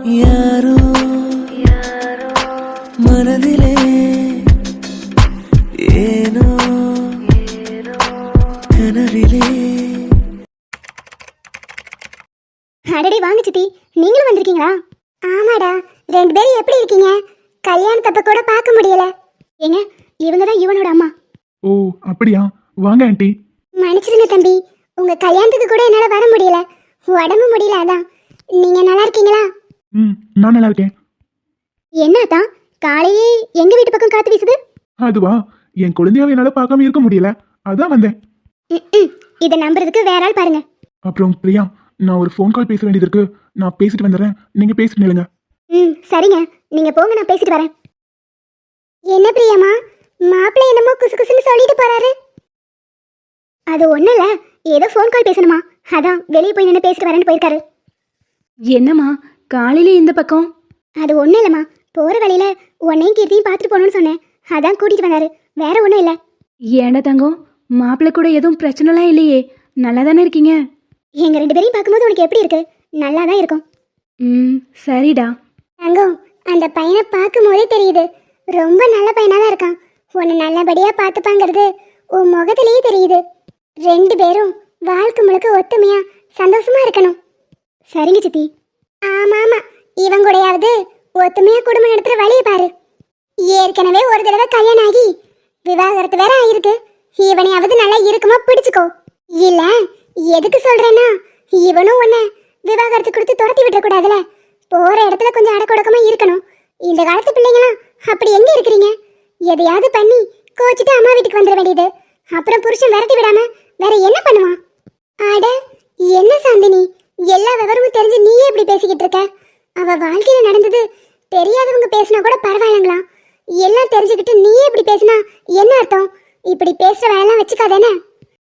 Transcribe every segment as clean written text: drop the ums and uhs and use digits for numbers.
யாரோ மனதிலே ஏனோ கனவிலே. அடடே வாங்க சித்தி, நீங்களும் வந்திருக்கீங்களா? ஆமாடா, 2 பேரும் எப்படி இருக்கீங்க? கல்யாணத்தப்ப கூட பார்க்க முடியல. ஏங்க, இவங்க தான் இவனோட அம்மா. ஓ அப்படியா, வாங்க ஆண்டி. மன்னிச்சிருங்க தம்பி, உங்க கல்யாணத்துக்கு கூட என்னால வர முடியல, உடம்பு முடியல. அதான். நீங்க நல்லா இருக்கீங்களா? நான் நல்லா இருக்கேன். என்னதான் காலையே எங்க வீட்டு பக்கம் காத்து வீசுது? அதுவா, என் குழந்தையாவை என்னால பார்க்காம இருக்க முடியல, அதான் வந்தேன். இதை நம்புறதுக்கு வேற ஆள் பாருங்க. அப்புறம் பிரியா, நான் ஒரு ஃபோன் கால் பேச வேண்டியது இருக்கு, நான் பேசிட்டு வந்துடுறேன், நீங்க பேசிட்டு நில்லுங்க. சரிங்க, நீங்க போங்க, நான் பேசிட்டு வரேன். என்ன பிரியமா, மாப்பிள்ளை என்னமோ குசு குசுன்னு சொல்லிட்டு போறாரு. அது ஒண்ணும் இல்ல, ஏதோ ஃபோன் கால் பேசணுமா, அதான் வெளியே போய் நின்று பேசிட்டு வரேன்னு போயிருக்காரு. என்னம்மா காலையில இந்த பக்கம்? அது ஒண்ணும் இல்லம்மா, போற வழியில உன்னையும் கீர்த்தியும் பார்த்துட்டு போகணும்னு சொன்னேன், அதான் கூட்டிட்டு வந்தாரு, வேற ஒண்ணும் இல்ல. ஏண்டா தங்கம், மாப்பிள்ளை கூட எதுவும் பிரச்சனைலாம் இல்லையே, நல்லா தானே இருக்கீங்க? எங்க 2 பேரையும் பார்க்கும்போது உனக்கு எப்படி இருக்கு? நல்லா தான் இருக்கும். சரிடா. தங்கம், அந்த பையனை பார்க்கும் போதே தெரியுது, ரொம்ப நல்ல பையனா தான் இருக்கான். உன்னை நல்லபடியா பார்த்துப்பாங்கிறது உன் முகத்திலேயே தெரியுது. 2 பேரும் வாழ்க்கை முழுக்க ஒத்துமையா சந்தோஷமா இருக்கணும். சரிங்க சித்தி. ஆமா ஆமா, இவன் கூடயாவது ஒத்துமையா குடும்பம் நடத்துற வழியை பாரு. ஏற்கனவே ஒரு தடவை கல்யாணம் ஆகி விவாகரத்து வேற ஆயிருக்கு. இவனையாவது நல்லா இருக்குமா பிடிச்சுக்கோ. இல்ல, எதுக்கு சொல்றேன்னா, இவனும் உன்னை விவாகரத்து கொடுத்து துரத்தி விட்டுற கூடாதுல. போற இடத்துல கொஞ்சம் அடக்கொடக்கமா இருக்கணும். இந்த காலத்து பிள்ளைங்களாம் அப்படி எங்க இருக்கிறீங்க? எதையாவது பண்ணி கோச்சிட்டு அம்மா வீட்டுக்கு வந்துட வேண்டியது. அப்புறம் புருஷன் விரட்டி விடாம வேற என்ன பண்ணுவான்? அட என்ன சாந்தினி, எல்லா விவரமும் தெரிஞ்சு நீயே இப்படி பேசிக்கிட்டு இருக்க? அவ வாழ்க்கையில நடந்தது தெரியாதவங்க பேசினா கூட பரவாயில்லங்களா? எல்லாம் தெரிஞ்சுக்கிட்டு நீயே இப்படி பேசினா என்ன அர்த்தம்? இப்படி பேசுற வேலையெல்லாம் வச்சுக்காதானே.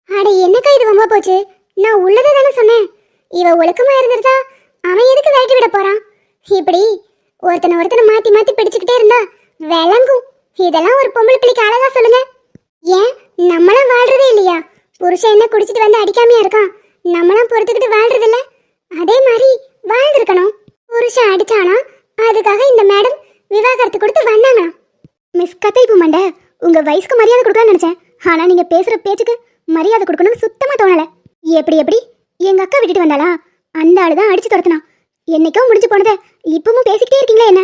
அட என்னக்கா இது ரொம்ப போச்சு? நான் உள்ளதை தானே சொன்னேன். இவ ஒழுக்கமா இருந்திருந்தா அவன் எதுக்கு விரட்டி விட போறான்? இப்படி ஒருத்தனை மாத்தி மாத்தி பிடிச்சுக்கிட்டே இருந்தா விளங்கும். இதெல்லாம் ஒரு பொம்பளை பிள்ளைக்கு அழகா சொல்லுங்க. ஏன் நம்மளாம் வாழ்றதே இல்லையா? புருஷன் என்ன குடிச்சிட்டு வந்து அடிக்காமையா இருக்கான்? நம்மளாம் பொறுத்துக்கிட்டு வாழ்றது இல்ல? அதே மாதிரி வாழ்ந்துருக்கணும். புருஷன் அடிச்சானா அதுக்காக இந்த மேடம் விவாகரத்து கொடுத்து வந்தாங்களா? மிஸ் கத்தைப்பு மண்ட, உங்க வயசுக்கு மரியாதை கொடுக்கலாம்னு நினைச்சேன். ஆனா நீங்க பேசுற பேச்சுக்கு மரியாதை கொடுக்கணும்னு சுத்தமா தோணல. எப்படி எங்க அக்கா விட்டுட்டு வந்தாளா? அந்த ஆளுதான் அடிச்சு துரத்துனா. என்னைக்கோ முடிஞ்சு போனதை இப்பவும் பேசிக்கிட்டே இருக்கீங்களா என்ன?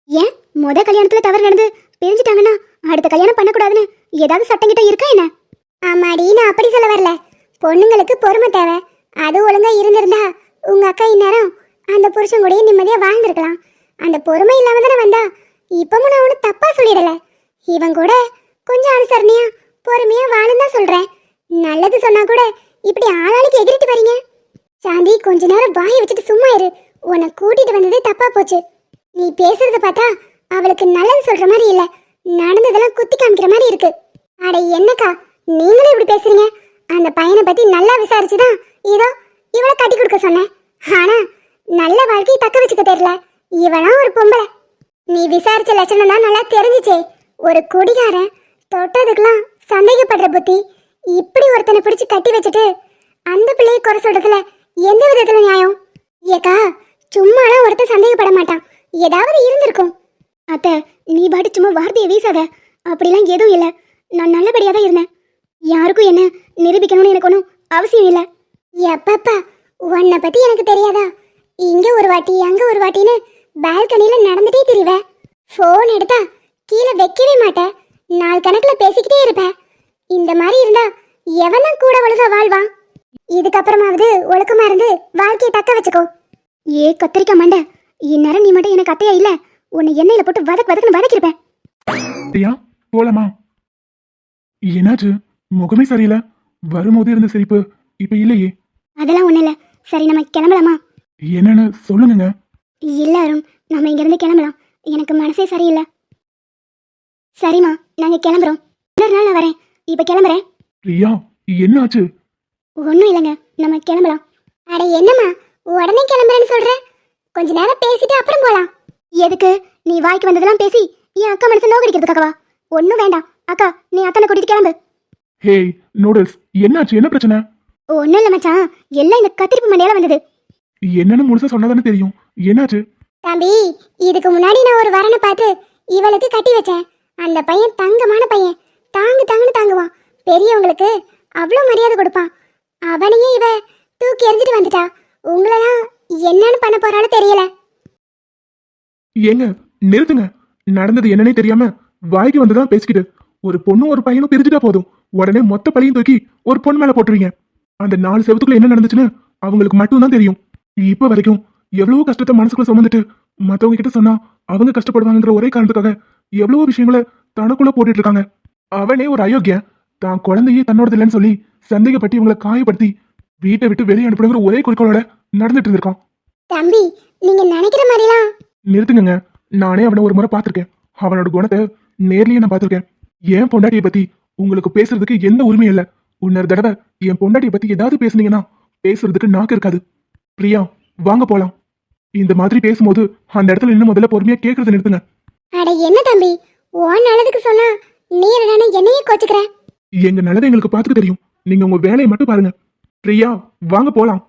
ஏன் முத கல்யாணத்துல தவறு நடந்து பிரிஞ்சுட்டாங்கன்னா அடுத்த கல்யாணம் பண்ணக்கூடாதுன்னு ஏதாவது சட்டம் கிட்ட இருக்கா என்ன? ஆமாடி, நான் அப்படி சொல்ல வரல. பொண்ணுங்களுக்கு பொறுமை தேவை. அது ஒழுங்கா இருந்திருந்தா உங்க அக்கா இந்நேரம் அந்த புருஷன் கூட நிம்மதியா வாழ்ந்துருக்கலாம். அந்த பொறுமை இல்லாம தானே வந்தா. இப்பவும் நான் ஒன்னும் தப்பா சொல்லிடல. இவன் கூட கொஞ்சம் அனுசரணையா பொறுமையா வாழுந்தான் சொல்றேன். நல்லது சொன்னா கூட இப்படி ஆளாளுக்கு எகிரிட்டு வரீங்க. சாந்தி, கொஞ்ச நேரம் வாயை வச்சுட்டு சும்மா இரு. உன்னை கூட்டிட்டு வந்ததே தப்பா போச்சு. நீ பேசுறத பார்த்தா அவளுக்கு நல்லது சொல்ற மாதிரி இல்ல, நடந்ததெல்லாம் குத்தி காமிக்கிற மாதிரி இருக்கு. அட என்னக்கா, நீங்களும் இப்படி பேசுறீங்க? அந்த பையனை பத்தி நல்லா விசாரிச்சுதான் இதோ இவளை கட்டி கொடுக்க சொன்னேன். ஆனா நல்ல வாழ்க்கையை தக்க வச்சுக்க தெரியல. இவனா ஒரு பொம்பளை. நீ விசாரிச்ச லட்சணம் தான் நல்லா தெரிஞ்சிச்சே. ஒரு குடிகாரன் தொட்டதுக்கெல்லாம் சந்தேகப்படுற புத்தி. இப்படி ஒருத்தனை பிடிச்சு கட்டி வச்சுட்டு அந்த பிள்ளையை குறை சொல்றதுல எந்த விதத்துல நியாயம்? ஏக்கா, சும்மாலாம் ஒருத்தன் சந்தேகப்பட மாட்டான், ஏதாவது இருந்திருக்கும். அத்தை, நீ பாட்டு சும்மா வார்த்தையை வீசாத. அப்படிலாம் எதுவும் இல்லை, நான் நல்லபடியாக தான் இருந்தேன். யாருக்கும் என்ன நிரூபிக்கணும்னு எனக்கு ஒன்றும் அவசியம் இல்லை. எப்பப்பா, உன்னை பத்தி எனக்கு தெரியாதா? இங்க ஒரு வாட்டி அங்க ஒரு வாட்டின்னு பால்கனியில நடந்துட்டே திரிவ. ஃபோன் எடுத்தா கீழே வைக்கவே மாட்டேன். நாள் கணக்குல பேசிக்கிட்டே இருப்ப. இந்த மாதிரி இருந்தா எவன் தான் கூட ஒழுங்கா வாழ்வான்? இதுக்கப்புறமாவது ஒழுக்கமா இருந்து வாழ்க்கையை தக்க வச்சுக்கோ. ஏ கத்திரிக்கா மண்டை, இந்நேரம் நீ மட்டும் எனக்கு அத்தையா இல்ல, உன்னை எண்ணெயில போட்டு வதக்குன்னு வதக்கிருப்பேன். பிரியா, போலாமா? என்னாச்சு? முகமே சரியில்லை. வரும்போது இருந்த சிரிப்பு இப்ப இல்லையே. அதெல்லாம் ஒண்ணு இல்ல. சரி, நம்ம கிளம்பலாமா? என்னன்னு சொல்லுங்க. இல்ல அருண், நம்ம இங்க இருந்து கிளம்பலாம். எனக்கு மனசே சரியில்லை. சரிம்மா, நாங்க கிளம்புறோம். இன்னொரு நாள் நான் வரேன். இப்ப கிளம்புறேன். பிரியா, என்னாச்சு? ஒன்றும் இல்லைங்க, நம்ம கிளம்பலாம். அட என்னம்மா உடனே கிளம்புறேன்னு சொல்ற? கொஞ்ச நேரம் பேசிட்டு அப்புறம் போலாம். எதுக்கு? நீ வாய்க்கு வந்ததெல்லாம் பேசி என் அக்கா மனசு நோக்கடிக்கிறதுக்காகவா? ஒன்றும் வேண்டாம். அக்கா, நீ அத்தனை கூட்டிட்டு கிளம்பு. ஹே நூடுல்ஸ், என்னாச்சு? என்ன பிரச்சனை? ஒன்றும் இல்லை மச்சான், எல்லாம் இந்த கத்திரிப்பு மண்டையால வந்தது. என்னன்னு முழுசா சொன்னதானே தெரியும். என்னாச்சு? தம்பி, இதுக்கு முன்னாடி நான் ஒரு வரனை பார்த்து இவளுக்கு கட்டி வச்சேன். அந்த பையன் தங்கமான பையன், தாங்குன்னு தாங்குவான். பெரியவங்களுக்கு அவ்வளோ மரியாதை கொடுப்பான். அவனையே இவ தூக்கி எறிஞ்சிட்டு வந்துட்டா. உங்களெல்லாம் என்னன்னு பண்ண போறாலும் தெரியல. ஏங்க நிறுத்துங்க. நடந்தது என்னன்னே தெரியாம வாய்க்கு வந்துதான் பேசிக்கிட்டு ஒரு பொண்ணும் ஒரு பையனும் பிரிஞ்சுட்டா போதும், உடனே மொத்த பழியும் தூக்கி ஒரு பொண்ணு மேல போட்டுருவீங்க. அந்த 4 செவத்துக்குள்ள என்ன நடந்துச்சுன்னு அவங்களுக்கு மட்டும்தான் தெரியும். இப்ப வரைக்கும் எவ்வளவோ கஷ்டத்தை மனசுக்குள்ள சுமந்துட்டு மத்தவங்க கிட்ட சொன்னா அவங்க கஷ்டப்படுவாங்கன்ற ஒரே காரணத்துக்காக எவ்வளவோ விஷயங்களை தனக்குள்ள போட்டுட்டு இருக்காங்க. அவனே ஒரு அயோக்கியன், தான் குழந்தையே தன்னோடது இல்லைன்னு சொல்லி சந்தேகப்பட்டு இவங்களை காயப்படுத்தி வீட்டை விட்டு வெளியே அனுப்புங்கிற ஒரே குறிக்கோளோட நடந்துட்டு இருந்திருக்கான். தம்பி, நீங்க நினைக்கிற மாதிரிலாம் நிறுத்துங்க. நானே அவனை ஒரு முறை பார்த்திருக்கேன். அவனோட குணத்தை நேர்லயே நான் பார்த்திருக்கேன். என் பொண்டாட்டியை பத்தி உங்களுக்கு பேசுறதுக்கு எந்த உரிமையும் இல்ல. இன்னொரு தடவை என் பொண்டாட்டியை பத்தி ஏதாவது பேசுனீங்கன்னா பேசுறதுக்கு நாக்கு இருக்காது. பிரியா, வாங்க போலாம். இந்த மாதிரி பேசும்போது அந்த இடத்துல இன்னும் முதல்ல பொறுமையா கேட்கறத நிறுத்துங்க. அட என்ன தம்பி, உன் நல்லதுக்கு சொன்னா நீ என்னடா என்னையே கோச்சுக்கிற? எங்க நல்லதை எங்களுக்கு பார்த்துக்க தெரியும். நீங்க உங்க வேலையை மட்டும் பாருங்க. பிரியா, வாங்க போலாம்.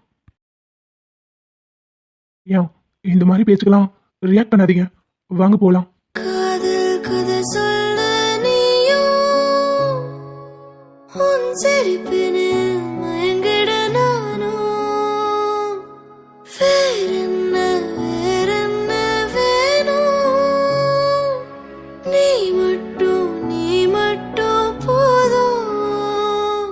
ஏன் இந்த மாதிரி பேச்சுக்கலாம் ரியாக்ட் பண்ணாதீங்க. வாங்க போலாம். காதல் கதை சொல்ல நீயும் உன் சிரிப்பினில் மயங்கிட நானும். வேறென்ன வேணும், நீ மட்டும் போதும்.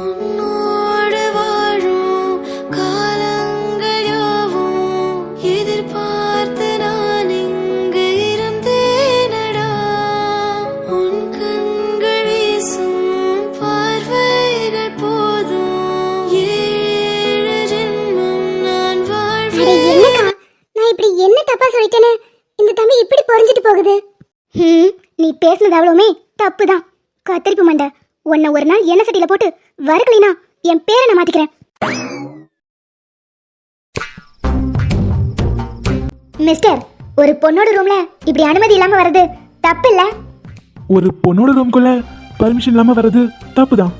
உன்னோடு வாழும் காலங்கள் யாவும் எதிர்பார்த்து நான் இங்கு இருந்தேனடா. உன் கண்கள் வீசும் பார்வைகள் போதும், 7 ஜென்மம் நான் அட என்னக்கா, நான் இப்படி என்ன தப்பா சொல்லிட்டேன்னு இந்த தம்பி இப்படி பொறிஞ்சிட்டு போகுது? நீ பேசுனது அவ்வளவுமே தப்புதான். கத்தரிப்பு மண்டை, உன்னை ஒரு நாள் எண்ணெய் சட்டியில போட்டு வறுக்கலினா என் பேரை நான் மாத்திக்கிறேன். மிஸ்டர், ஒரு பொண்ணோட ரூம்ல இப்படி அனுமதி இல்லாம வர்றது தப்பு இல்ல? ஒரு பொண்ணோட ரூம்குள்ள பர்மிஷன் இல்லாம வர்றது தப்புதான்.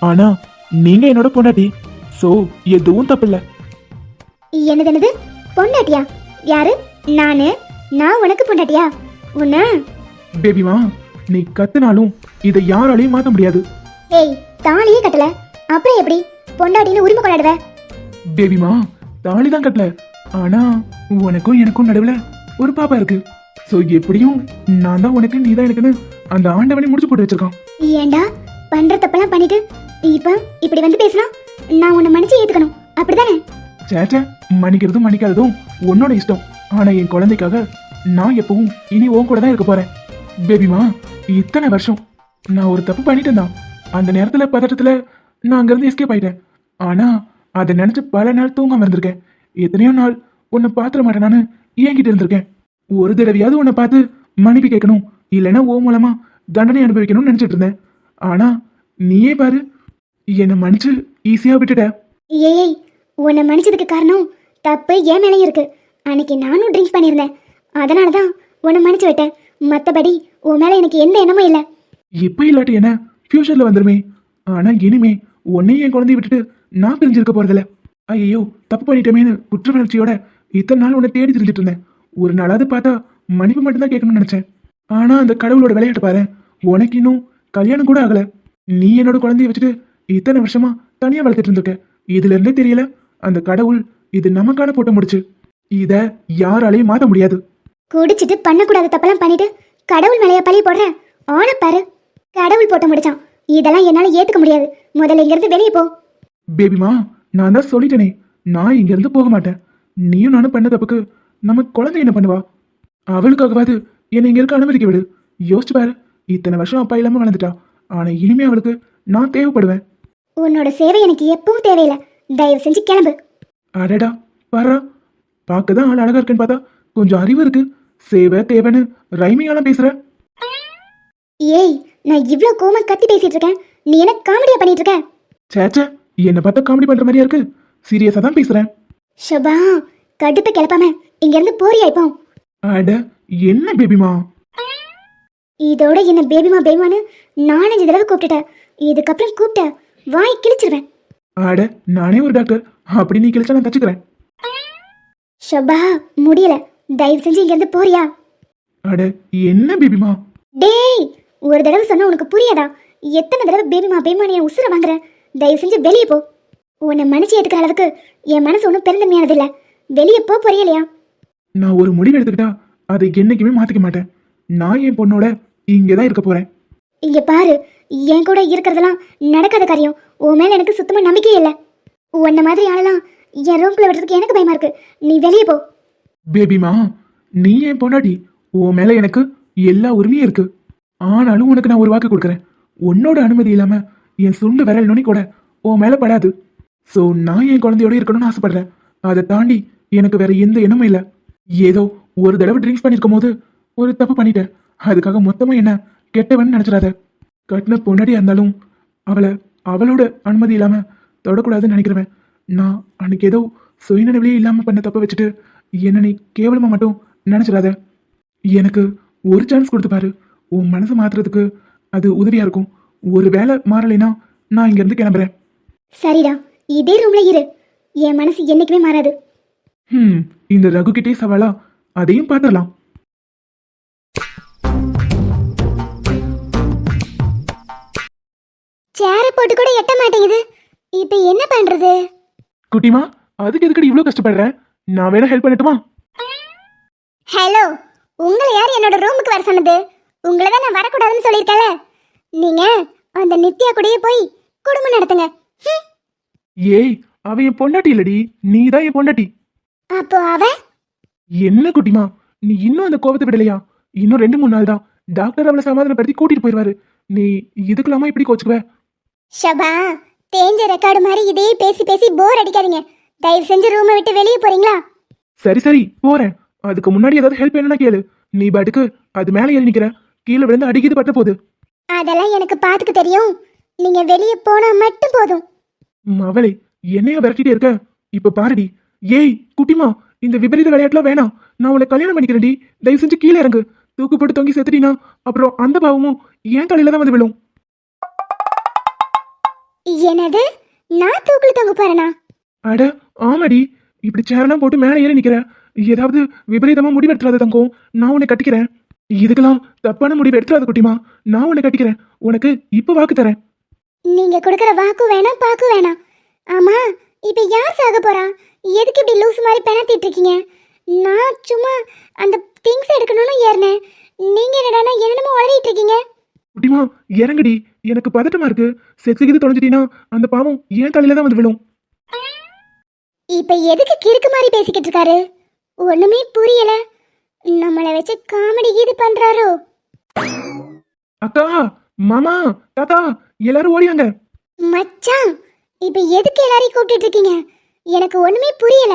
ஆனா நீங்க என்னோட பொண்டாட்டி, சோ எதுவும் தப்பு இல்ல. என்னது பொண்டாட்டியா? யாரு? நான் உனக்கு பொண்டாட்டியா? உன்ன பேபிமா, நீ கத்துனாலும் இதை யாராலையும் மாத்த முடியாது. ஏய், தாலியே கட்டல, அப்புறம் எப்படி பொண்டாட்டின்னு உரிமை கொண்டாடுவ? பேபிமா, தாலி தான் கட்டல, ஆனா உனக்கும் எனக்கும் நடுவுல ஒரு பாப்பா இருக்கு. சோ எப்படியும் நான் தான் உனக்கு, நீ தான் எனக்குன்னு அந்த ஆண்டவனை முடிச்சு போட்டு வச்சிருக்கான். ஏண்டா பண்ற தப்பெல்லாம் பண்ணிட்டு இப்ப இப்படி வந்து பேசினா நான் உன்னை மன்னிச்சு ஏத்துக்கணும், அப்படிதானே? சேச்சே, மன்னிக்கிறதும் மன்னிக்காததும் உன்னோட இஷ்டம். ஆனா என் குழந்தைக்காக நான் எப்பவும் இனி உன் கூட தான் இருக்க போறேன். பேபிமா, இத்தனை வருஷம் நான் ஒரு தப்பு பண்ணிட்டேன் தான். அந்த நேரத்துல பதட்டத்துல நான் அங்கிருந்து எஸ்கேப் ஆயிட்டேன். ஆனா அதை நினைச்சு பல நாள் தூங்காம இருந்திருக்கேன். எத்தனையோ நாள் உன்னை பாத்திர மாட்டேனான்னு ஏங்கிட்டு இருந்திருக்கேன். ஒரு தடவையாவது உன்னை பார்த்து மன்னிப்பு கேட்கணும், இல்லைன்னா ஓ மூலமா தண்டனை அனுபவிக்கணும்னு நினைச்சிட்டு இருந்தேன். ஆனா நீயே பாரு, என்னை மன்னிச்சு ஈஸியா விட்டுட்ட. ஏய், உன்னை மன்னிச்சதுக்கு காரணம் தப்பு என் மேலேயும் இருக்கு. அன்னைக்கு நானும் ட்ரிங்க்ஸ் பண்ணியிருந்தேன், அதனாலதான் உன்னை மன்னிச்சு விட்டேன். மத்தபடி உன் மேல எனக்கு எந்த எண்ணமும் இல்லை. இப்ப இல்லாட்டி என்ன, ஃபியூச்சர்ல வந்துருமே. ஆனா இனிமே உன்னையும் என் குழந்தைய விட்டுட்டு நான் பிரிஞ்சிருக்க போறதில்ல. ஐயோ, தப்பு பண்ணிட்டேமேனு குற்றவளர்ச்சியோட இத்தனை நாள் உன்னை தேடி தெரிஞ்சிட்டு இருந்தேன். ஒரு நாளாவது பார்த்தா மன்னிப்பு மட்டும்தான் கேட்கணும்னு நினைச்சேன். ஆனா அந்த கடவுளோட விளையாட்டு பாரு, உனக்கு இன்னும் கல்யாணம் கூட ஆகல. நீ என்னோட குழந்தைய வச்சுட்டு இத்தனை வருஷமா தனியா வளர்த்துட்டு இருந்திருக்க. இதுல இருந்தே தெரியல அந்த கடவுள் இது நமக்கான போட்ட முடிச்சு. இத யாராலையும் மாத்த முடியாது. குடிச்சிட்டு பண்ணக்கூடாத தப்பெல்லாம் பண்ணிட்டு கடவுள் மேலையா பழி போடுற? ஆன பாரு, கடவுள் போட்ட முடிச்சான். இதெல்லாம் என்னால ஏத்துக்க முடியாது. முதல்ல இங்க இருந்து வெளியே போ. பேபிமா, நான் தான் சொல்லிட்டேனே, நான் இங்க இருந்து போக மாட்டேன். நீயும் நானும் பண்ண தப்புக்கு நம்ம குழந்தை என்ன பண்ணுவா? அவளுக்காகவாது என்னை இங்க இருக்க அனுமதிக்க விடு. யோசிச்சு பாரு, இத்தனை வருஷம் அப்பா இல்லாம வளர்ந்துட்டா. ஆனா இனிமே அவளுக்கு நான் தேவைப்படுவேன். உன்னோட சேவை எனக்கு எப்பவும் தேவையில்லை. தயவு செஞ்சு கிளம்பு. அடடா பாரா, பார்க்கதான் ஆள் அழகா இருக்குன்னு பார்த்தா கொஞ்சம் அறிவு இருக்கு. சேவை தேவைன்னு ரைமிங்காலாம் பேசுற. ஏய், நான் இவ்ளோ கோமா கத்தி பேசிட்டு இருக்கேன், நீ என்ன காமெடியா பண்ணிட்டு இருக்க? சேச்சே, என்ன பார்த்தா காமெடி பண்ற மாதிரியா இருக்கு? சீரியஸா தான் பேசுறேன். ஷபா, கடுப்பை கிளப்பாம இங்க இருந்து போறியா இப்போ? அட என்ன பேபிமா, இதோட என்ன பேபிமான்னு 4-5 தடவை கூப்பிட்டுட்ட. இதுக்கப்புறம் கூப்பிட்ட வாய் கிழிச்சிருவேன். அட நானே ஒரு டாக்டர், அப்படி நீ கிழிச்சா நான் தச்சுக்கிறேன். ஷபா, முடியல, தயவு செஞ்சு இங்க இருந்து போறியா? அட என்ன பேபிமா? டேய், ஒரு தடவை சொன்னா உனக்கு புரியாதா? எத்தனை தடவை பேபிமா என் உசுர வாங்குற? தயவு செஞ்சு வெளியே போ. உன்னை மனுச்சு ஏத்துக்கிற அளவுக்கு என் மனசு ஒன்றும் பெருந்தன்மையானது இல்ல. வெளியே போ, புரியலையா? நான் ஒரு முடிவு எடுத்துக்கிட்டா அதை என்னைக்குமே மாத்திக்க மாட்டேன். நான் என் பொண்ணோட இங்கதான் இருக்க போறேன். இங்க பாரு, என் கூட இருக்கிறதெல்லாம் நடக்காத காரியம். உன் மேல எனக்கு சுத்தமா நம்பிக்கையே இல்லை. உன்ன மாதிரி ஆளலாம் என் ரூம்குள்ள விடுறதுக்கு எனக்கு பயமா இருக்கு. நீ வெளியே போ. பேபிமா, நீ என் பொண்டாட்டி, உன் மேல எனக்கு எல்லா உரிமையும் இருக்கு. ஆனாலும் உனக்கு நான் ஒரு வாக்கு கொடுக்குறேன். உன்னோட அனுமதி இல்லாம என் சுண்டு விரல் நுனி கூட உன் மேல படாது. ஸோ நான் என் குழந்தையோட இருக்கணும்னு ஆசைப்படுறேன். அதை தாண்டி எனக்கு வேற எந்த எண்ணமும் இல்லை. ஏதோ ஒரு தடவை ட்ரிங்க்ஸ் பண்ணிருக்கும் போது ஒரு தப்பு பண்ணிட்டேன். அதுக்காக மொத்தமா என்ன கெட்டவன் நினைச்சிடாத. கட்டின பொண்டாட்டியா இருந்தாலும் அவளோட அனுமதி இல்லாம தொடக்கூடாதுன்னு நினைக்கிறவன். நான் அன்னைக்கு ஏதோ சுயநினைவிலே இல்லாம பண்ண தப்ப வச்சுட்டு என்ன நீ கேவலமா மட்டும் நினைச்சிடாத. எனக்கு ஒரு சான்ஸ் கொடுத்து பாரு. உன் மனசை மாத்துறதுக்கு அது உதவியா இருக்கும். ஒரு வேலை மாறலைன்னா நான் இங்க இருந்து கிளம்புறேன். சரிடா, இதே ரூம்ல இரு. என் மனசு என்னைக்குமே மாறாது. இந்த ரகு கிட்டே சவாலா, அதையும் பார்த்துடலாம். சேரை போட்டு கூட எட்ட மாட்டேங்குது. இப்ப என்ன பண்றது? குட்டிமா, அதுக்கு எதுக்கடி இவ்வளவு கஷ்டப்படுற? நான் வேணா ஹெல்ப் பண்ணட்டுமா? ஹலோ, உங்களை யார் என்னோட ரூமுக்கு வர சொன்னது? உங்களை தான் நான் வரக்கூடாதுன்னு சொல்லியிருக்கேன்ல. நீங்க அந்த நித்யா கூடயே போய் குடும்பம் நடத்துங்க. ஏய், அவ என் பொண்டாட்டி இல்லடி, நீ தான் என் பொண்டாட்டி. அப்போ அவ என்ன குட்டிமா, நீ இன்னும் அந்த கோபத்தை விடலையா? இன்னும் 2-3 நாள் தான். டாக்டர் அவளை சமாதானப்படுத்தி கூட்டிட்டு போயிடுவாரு. நீ இதுக்கெல்லாமா இப்படி கோச்சுக்குவ? ஷபா, தேஞ்ச ரெக்கார்டு மாதிரி இதே பேசி பேசி போர் அடிக்காதீங்க. தயவு செஞ்சு ரூமை விட்டு வெளியே போறீங்களா? சரி சரி, போறேன். அதுக்கு முன்னாடி ஏதாவது ஹெல்ப் வேணும்னா கேளு. நீ பாட்டுக்கு அது மேலே ஏறி நிக்கிற, கீழே விழுந்து அடிக்கிது பட்ட போகுது. அதெல்லாம் எனக்கு பாத்துக்க தெரியும். நீங்க வெளியே போனா மட்டும் போதும். அவளே என்னையா விரட்டிட்டே இருக்க? இப்ப பாருடி. ஏய் குட்டிமா, இந்த விபரீத விளையாட்டுலாம் வேணாம். நான் உன்னை கல்யாணம் பண்ணிக்கிறேன்டி. தயவு செஞ்சு கீழே இறங்கு. தூக்கு போட்டு தொங்கி செத்துட்டினா அப்புறம் அந்த பாவமும் என் தலையில தான் வந்து விழும். என்னது? நான் தூக்குல தொங்க போறேனா? அட ஆமாடி. இப்படி சேரெல்லாம் போட்டு மேலே ஏறி நிக்கிற. ஏதாவது விபரீதமா முடிவு எடுத்துறாத தங்கம். நான் உன்னை கட்டிக்கிறேன். இதுக்கெல்லாம் தப்பான முடிவு எடுத்துறாத குட்டிமா. நான் உன்னை கட்டிக்கிறேன். உனக்கு இப்ப வாக்கு தரேன். நீங்க கொடுக்கற வாக்கு வேணாம், பாக்கு வேணாம். ஆமா, இப்ப யார் சாக போறா? எதுக்கு இப்படி லூஸ் மாதிரி பெணத்திட்டு இருக்கீங்க? நான் சும்மா அந்த திங்ஸ் எடுக்கணும்னு ஏறினேன். நீங்க என்னடானா என்னமோ உளறிட்டு இருக்கீங்க. குட்டிமா இறங்குடி. எனக்கு பதட்டமா இருக்கு. செக்ஸுக்கு தொலைஞ்சிட்டீனா அந்த பாவம் என் தலையில தான் வந்து விழும். இப்ப எதுக்கு கிறுக்கு மாதிரி பேசிக்கிட்டு இருக்காரு? ஒண்ணுமே புரியல. நம்மளை வச்சு காமெடி இது பண்றாரோ? அக்கா, மாமா, தாத்தா, எல்லாரும் ஓடியாங்க. மச்சான், இப்ப எதுக்கு எல்லாரையும் கூப்பிட்டு இருக்கீங்க? எனக்கு ஒண்ணுமே புரியல.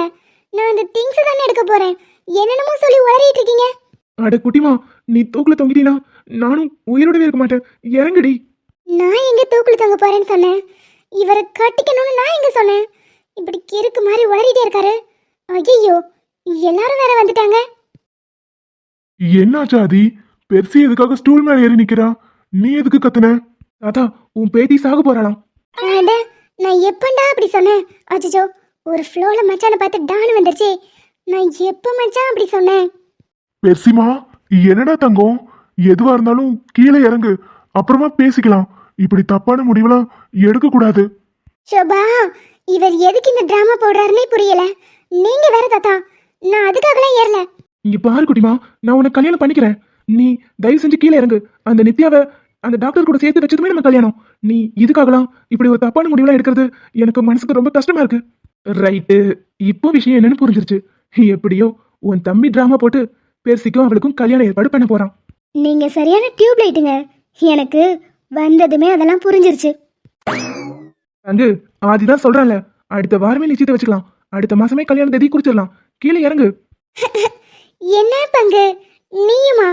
நான் அந்த திங்ஸ் தானே எடுக்க போறேன். என்னென்னமோ சொல்லி உளறிட்டு இருக்கீங்க. அட குட்டிமா, நீ தூக்குல தொங்கிட்டீனா நானும் உயிரோடவே இருக்க மாட்டேன். இறங்குடி. நான் எங்க தூக்குல தொங்க போறேன்னு சொன்னேன்? இவரை கட்டிக்கணும்னு நான் எங்க சொன்னேன்? இப்படி கிறுக்கு மாதிரி உளறிட்டே இருக்காரு. ஐயோ, எல்லாரும் வேற வந்துட்டாங்க. என்னாச்சு ஆதி? பெருசி எதுக்காக ஸ்டூல் மேல ஏறி நிக்கிறா? நீ எதுக்கு கத்துன? தாத்தா, உன் பேத்தி சாக போறாளாம். அட, நான் எப்பண்டா அப்படி சொன்னேன்? அச்சோ, ஒரு ஃப்ளோல மச்சானை பார்த்து டான் வந்துருச்சு. நான் எப்ப மச்சான் அப்படி சொன்னேன்? பெருசிமா, என்னடா தங்கம்? எதுவா இருந்தாலும் கீழே இறங்கு, அப்புறமா பேசிக்கலாம். இப்படி தப்பான முடிவெல்லாம் எடுக்க கூடாது. ஷோபா, இவர் எதுக்கு இந்த டிராமா போடுறாருன்னே புரியல. நீங்க வேற தாத்தா, நான் அதுக்காகலாம் ஏறல. இங்க பாரு குட்டிமா, நான் உனக்கு கல்யாணம் பண்ணிக்கிறேன். நீ தயவு செஞ்சு கீழே இறங்கு. அந்த நித்யாவை அந்த டாக்டர் கூட சேர்த்து வச்சதுமே நம்ம கல்யாணம். நீ இதுக்காகலாம் இப்படி ஒரு தப்பான முடிவுலாம் எடுக்கிறது எனக்கு மனசுக்கு ரொம்ப கஷ்டமா இருக்கு. ரைட்டு, இப்போ விஷயம் என்னன்னு புரிஞ்சிருச்சு. எப்படியோ உன் தம்பி டிராமா போட்டு பெருசிக்கும் அவளுக்கும் கல்யாணம் ஏற்பாடு பண்ண போறான். நீங்க சரியான டியூப் லைட்டுங்க. எனக்கு வந்ததுமே அதெல்லாம் புரிஞ்சிருச்சு. அங்கு ஆதிதான் சொல்றான்ல, அடுத்த வாரமே நிச்சயத்தை வச்சுக்கலாம். அடுத்த மாசமே கல்யாண தேதி குறிச்சிடலாம். கீழே இறங்கு. என்ன பங்கு நீயுமா?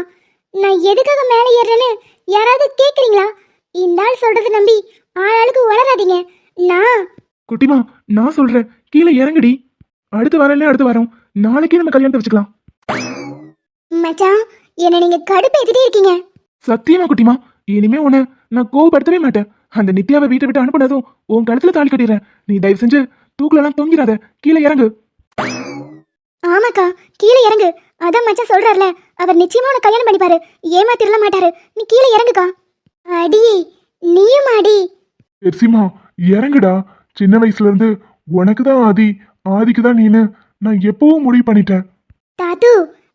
நான் எதுக்காக மேலே ஏறேன்னு யாராவது கேக்குறீங்களா? இந்த ஆள் சொல்றது நம்பி ஆளாளுக்கு வளராதீங்க. நான் குட்டிமா, நான் சொல்றேன், கீழே இறங்குடி. அடுத்த வாரம் நாளைக்கே நம்ம கல்யாணத்தை வச்சுக்கலாம். மச்சான், என்ன நீங்க கடுப்பேத்திட்டே இருக்கீங்க. சத்தியமா குட்டிமா, இனிமே உன்னை நான் கோவப்படுத்தவே மாட்டேன். அந்த நித்யாவை வீட்டை விட்டு அனுப்புனதும் உன் கழுத்துல தாலி கட்டிடுறேன். நீ தயவு செஞ்சு தூக்குல எல்லாம் தொங்கிடாத. கீழே இறங்கு. ஆமாக்கா, கீழே இறங்கு. அதான் மச்சான் சொல்றாருல, அவர் நிச்சயமா உனக்கு கல்யாணம் பண்ணிப்பாரு, ஏமாத்திரல மாட்டாரு. நீ கீழே இறங்குக்கா. அடி, நீயும் அடி. பெர்சிமா இறங்குடா. சின்ன வயசுல இருந்து உனக்கு தான் ஆதி, ஆதிக்கு தான் நீனு நான் எப்பவும் முடிவு பண்ணிட்டேன். தாத்து,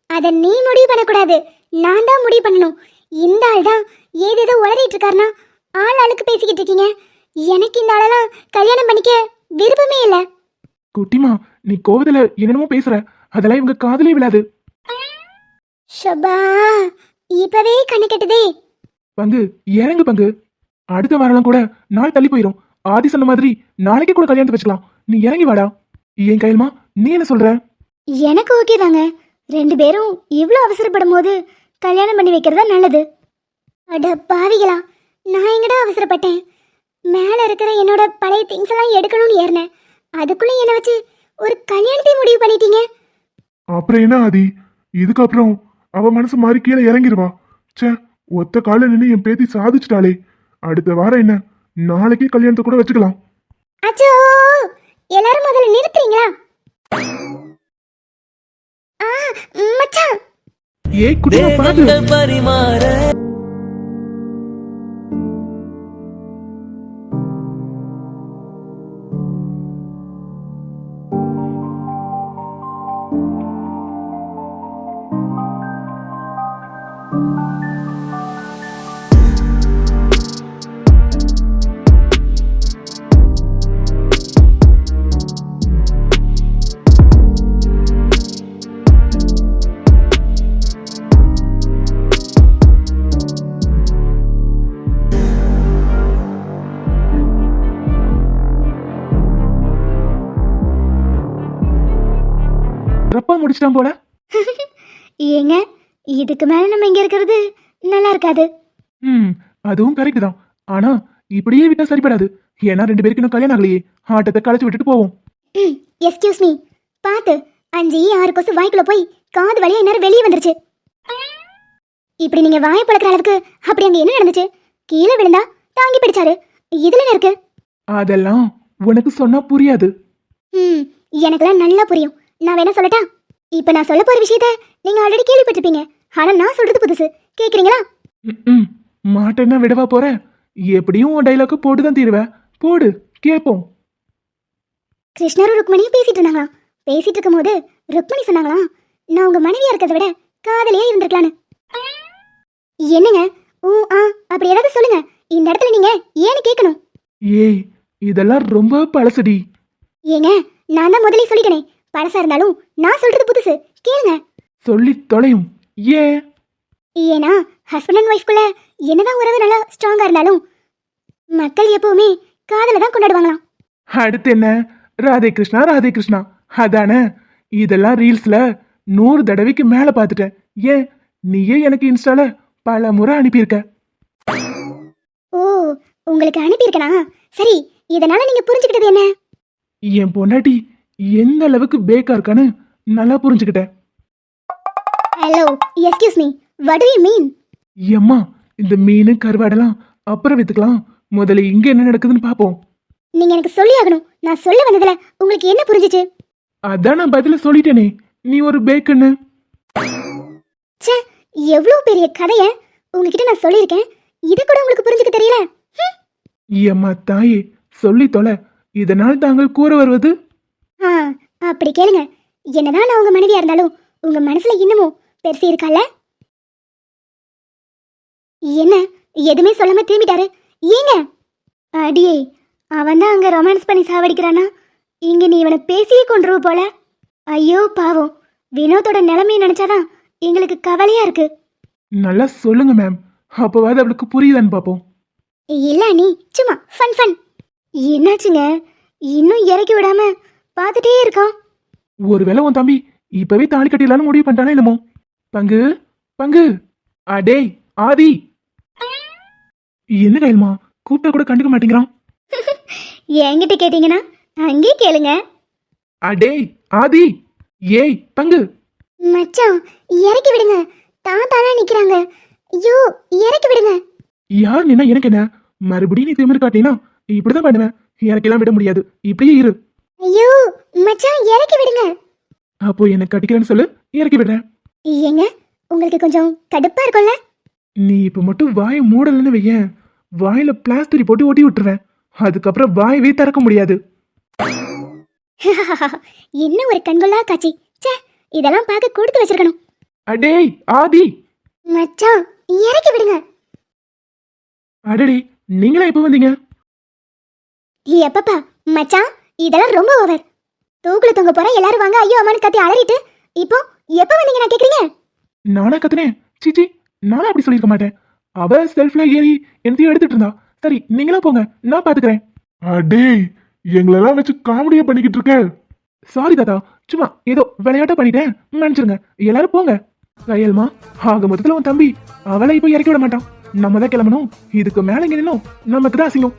அத நீ முடிவு பண்ணக்கூடாது, நான் தான் முடிவு பண்ணணும். இந்த ஆள் தான் ஏதேதோ உளறிட்டு இருக்காருனா ஆள் ஆளுக்கு பேசிக்கிட்டு இருக்கீங்க. எனக்கு இந்த ஆளெல்லாம் கல்யாணம் பண்ணிக்க விருப்பமே இல்லை. குட்டிமா நீ கோவத்துல என்னென்னமோ பேசுற, அதெல்லாம் இவங்க காதலே விழாது. ஷபா, இப்பவே கண்ணு கெட்டுதே. பங்கு இறங்கு பங்கு. அடுத்த வாரம் கூட நாள் தள்ளி போயிடும். ஆதி சொன்ன மாதிரி நாளைக்கே கூட கல்யாணத்தை வச்சுக்கலாம். நீ இறங்கி வாடா. ஏன் கையல்மா, நீ என்ன சொல்ற? எனக்கு ஓகே தாங்க. 2 பேரும் இவ்வளோ அவசரப்படும் போது கல்யாணம் பண்ணி வைக்கிறதா நல்லது. அட பாவிகளா, நான் எங்கடா அவசரப்பட்டேன்? மேலே இருக்கிற என்னோட பழைய திங்ஸ் எல்லாம் எடுக்கணும்னு ஏறினேன். அதுக்குள்ளே என்னை வச்சு ஒரு கல்யாணத்தை முடிவு பண்ணிட்டீங்க. அப்புறம் என்ன ஆதி, இதுக்கப்புறம் அவ மனசு மாறி கீழே இறங்கிருவா. ச்சே, ஒத்த கால நின்று என் பேத்தி சாதிச்சிட்டாளே. அடுத்த வாரம் என்ன, நாளைக்கே கல்யாணத்தை கூட வச்சுக்கலாம். அச்சோ, எல்லாரும் முதல்ல நிறுத்துறீங்களா? ஆ, மச்சான். ஏய் குட்டிமா பாத்து. பரிமாற ரப்பா முடிச்சிட்டான் போல. ஏங்க, இதுக்கு மேல நம்ம இங்க இருக்கிறது நல்லா இருக்காது. அதுவும் கரெக்ட் தான். ஆனா இப்படியே விட்டா சரிப்படாது. ஏன்னா 2 பேருக்கு இன்னும் கல்யாணம் ஆகலையே. ஆட்டத்தை களைச்சு விட்டுட்டு போவோம். எஸ்கியூஸ் மீ, பார்த்து. 5-6 கொசு வாய்க்குள்ள போய் காது வழியா இந்நேரம் வெளியே வந்துருச்சு. இப்படி நீங்க வாயை பழக்கிற அளவுக்கு அப்படி அங்க என்ன நடந்துச்சு? கீழே விழுந்தா தாங்கி பிடிச்சாரு, இதுல என்ன இருக்கு? அதெல்லாம் உனக்கு சொன்னா புரியாது. எனக்கெல்லாம் நல்லா புரியும். நான் வேணா சொல்லட்டா? இப்ப நான் சொல்ல போற விஷயத்த நீங்க ஆல்ரெடி கேள்விப்பட்டிருப்பீங்க. ஆனா நான் சொல்றது புதுசு. கேக்குறீங்களா? மாட்டேன்னா விடவா போற? எப்படியும் உன் டைலாக்கு போட்டுதான் தீருவேன். போடு, கேட்போம். கிருஷ்ணரும் ருக்மணியும் பேசிட்டு இருந்தாங்களாம். பேசிட்டு இருக்கும் போது ருக்மணி சொன்னாங்களாம், நான் உங்க மனைவியா இருக்கிறத விட காதலியா இருந்திருக்கலான்னு. என்னங்க அப்படி ஏதாவது சொல்லுங்க. இந்த இடத்துல நீங்க ஏன்னு கேட்கணும். ஏய், இதெல்லாம் ரொம்ப பழசுடி. ஏங்க, நான் தான் முதல்ல சொல்லிட்டேனே, பழசா இருந்தாலும் நான் சொல்றது புதுசு. கேளுங்க. சொல்லி தொலையும். ஏன்? ஏன்னா ஹஸ்பண்ட் அண்ட் ஒய்ஃப்குள்ள என்னதான் உறவு நல்லா ஸ்ட்ராங்கா இருந்தாலும் மக்கள் எப்பவுமே காதலை தான் கொண்டாடுவாங்களாம். அடுத்து என்ன? ராதே கிருஷ்ணா ராதே கிருஷ்ணா அதானே? இதெல்லாம் ரீல்ஸ்ல 100 தடவைக்கு மேல பார்த்துட்டேன். ஏன், நீயே எனக்கு இன்ஸ்டால பல முறை அனுப்பியிருக்க. ஓ, உங்களுக்கு அனுப்பியிருக்கனா? சரி, இதனால நீங்க புரிஞ்சுக்கிட்டது என்ன? என் பொண்டாட்டி எந்த அளவுக்கு பேக்கா இருக்கான்னு நல்லா புரிஞ்சுக்கிட்டேன். Hello, excuse me, what to you mean? எம்மா, இந்த மீன் கருவாடெல்லாம் அப்புறம் வித்துக்கலாம். முதல்ல இங்க என்ன நடக்குதுன்னு பாப்போம். நீங்க எனக்கு சொல்லி ஆகணும். நான் சொல்ல வந்ததுல உங்களுக்கு என்ன புரிஞ்சுச்சு? அதான் நான் பதில சொல்லிட்டேனே, நீ ஒரு பேக்குன்னு. ச்சே, எவ்வளவு பெரிய கதைய உங்ககிட்ட நான் சொல்லியிருக்கேன். இது கூட உங்களுக்கு புரிஞ்சுக்க தெரியல. எம்மா தாயே, சொல்லி தொலை. இதனால் தாங்கள் கூற வருவது? அப்படி கேளுங்க. என்னதான் நான் உங்க மனைவியா இருந்தாலும் உங்க மனசுல இன்னமும் பெருசு இருக்கல்ல? என்ன, எதுவுமே சொல்லாம திரும்பிட்டாரு? ஏங்க? அடியே, அவன் தான் அங்க ரொமான்ஸ் பண்ணி சாவடிக்கிறானா? இங்க நீ இவனை பேசியே கொண்டுருவ போல. ஐயோ பாவம், வினோத்தோட நிலைமையை நினைச்சாதான் எங்களுக்கு கவலையா இருக்கு. நல்லா சொல்லுங்க மேம், அப்பவாது அவளுக்கு புரியுதான்னு பாப்போம். இல்ல நீ சும்மா ஃபன். என்னாச்சுங்க, இன்னும் இறக்கி விடாம பார்த்துட்டே இருக்கான். ஒருவேளை உன் தம்பி இப்பவே தாலி கட்டிடலான்னு முடிவு பண்ணிட்டானே என்னமோ. பங்கு பங்கு, அடே ஆதி, என்ன கைல்மா கூப்பிட்ட கூட கண்டுக்க மாட்டேங்கிறான். என்கிட்ட கேட்டீங்கன்னா அங்கே கேளுங்க. அடே ஆதி, ஏய் பங்கு. மச்சான், இறக்கி விடுங்க. தாத்தானா நிக்கிறாங்க. ஐயோ, இறக்கி விடுங்க. யார் நின்னா எனக்கு என்ன? மறுபடியும் நீ திமிரு காட்டினா இப்படிதான் பண்ணுவேன். எனக்கெல்லாம் விட முடியாது. இப்படியே இரு. ஐயோ மச்சான், இறக்கி விடுங்க. அப்போ என்ன கட்டிக்கிறேன்னு சொல்லு, இறக்கி விடுறேன். ஏங்க உங்களுக்கு கொஞ்சம் கடுப்பா இருக்கும்ல? நீ இப்ப மட்டும் வாயை மூடலன்னு வையேன், வாயில பிளாஸ்டரி போட்டு ஒட்டி விட்டுருவேன். அதுக்கப்புறம் வாயவே திறக்க முடியாது. என்ன ஒரு கண்கொள்ளா காட்சி. ச்சே, இதெல்லாம் பார்க்க கொடுத்து வச்சிருக்கணும். அடேய் ஆதி. மச்சான் இறக்கி விடுங்க. அடடே, நீங்களா எப்ப வந்தீங்க? எப்பப்பா மச்சான், இதெல்லாம் ரொம்ப ஓவர். தூக்குல தொங்க போற எல்லாரும் வாங்க ஐயோ அம்மான்னு கத்தி அலறிட்டு இப்போ எப்ப வந்தீங்க நான் கேக்குறீங்க? நானா கத்துனேன்? சீச்சி, நானும் அப்படி சொல்லியிருக்க மாட்டேன். அவ செல்ஃப்ல ஏறி என்னத்தையும் எடுத்துட்டு இருந்தா. சரி, நீங்களா போங்க, நான் பாத்துக்கிறேன். அடேய், எங்களெல்லாம் வச்சு காமெடியா பண்ணிக்கிட்டு இருக்க. சாரி தாத்தா, சும்மா ஏதோ விளையாட்டா பண்ணிட்டேன், மன்னிச்சிருங்க. எல்லாரும் போங்க. கையல்மா, ஆக மொத்தத்துல உன் தம்பி அவளை இப்போ இறக்கி விட மாட்டான். நம்ம தான் கிளம்பணும். இதுக்கு மேல இங்க நின்னோம் நமக்கு தான் அசிங்கம்.